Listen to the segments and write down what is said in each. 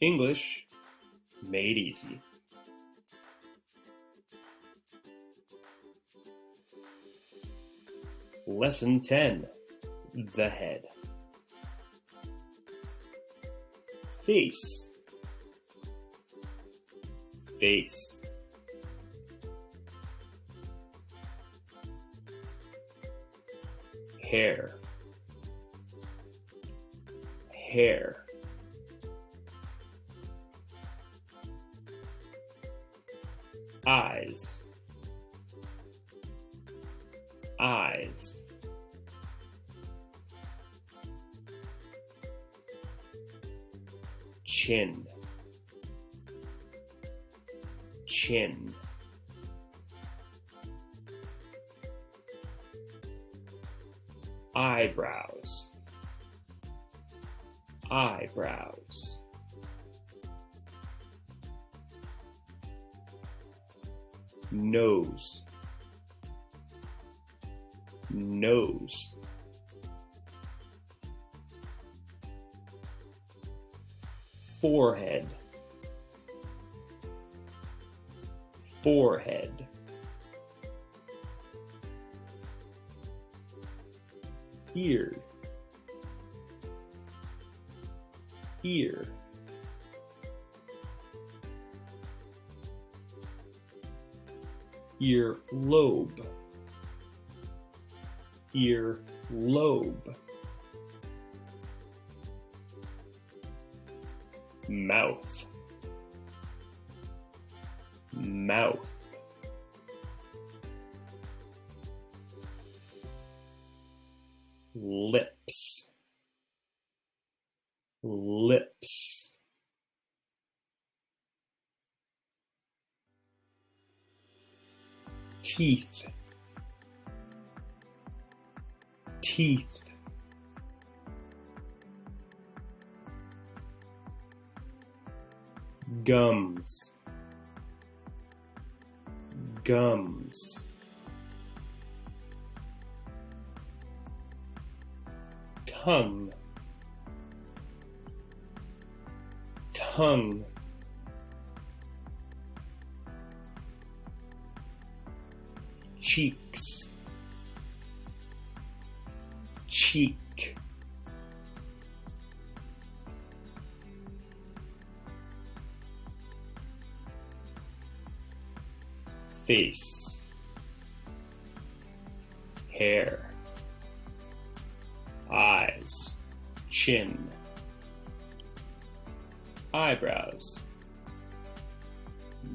English made easy. Lesson 10. The head. Face. Face. Hair. Hair. Eyes. Eyes. Chin. Chin. Eyebrows. Eyebrows. Nose. Nose. Forehead. Forehead. Ear. Ear. Ear lobe. Ear lobe. Mouth. Mouth. Lips. Lips. Teeth. Teeth. Gums. Gums. Tongue. Tongue. Cheeks. Cheek. Face. Hair. Eyes. Chin. Eyebrows.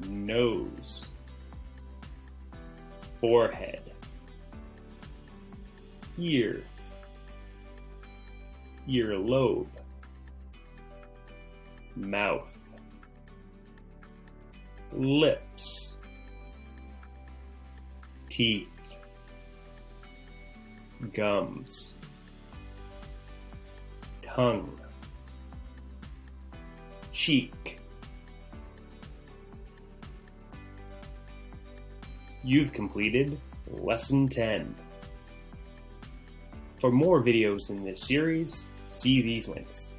Nose. Forehead. Ear. Earlobe. Mouth. Lips. Teeth. Gums. Tongue. Cheek. You've completed Lesson 10. For more videos in this series, see these links.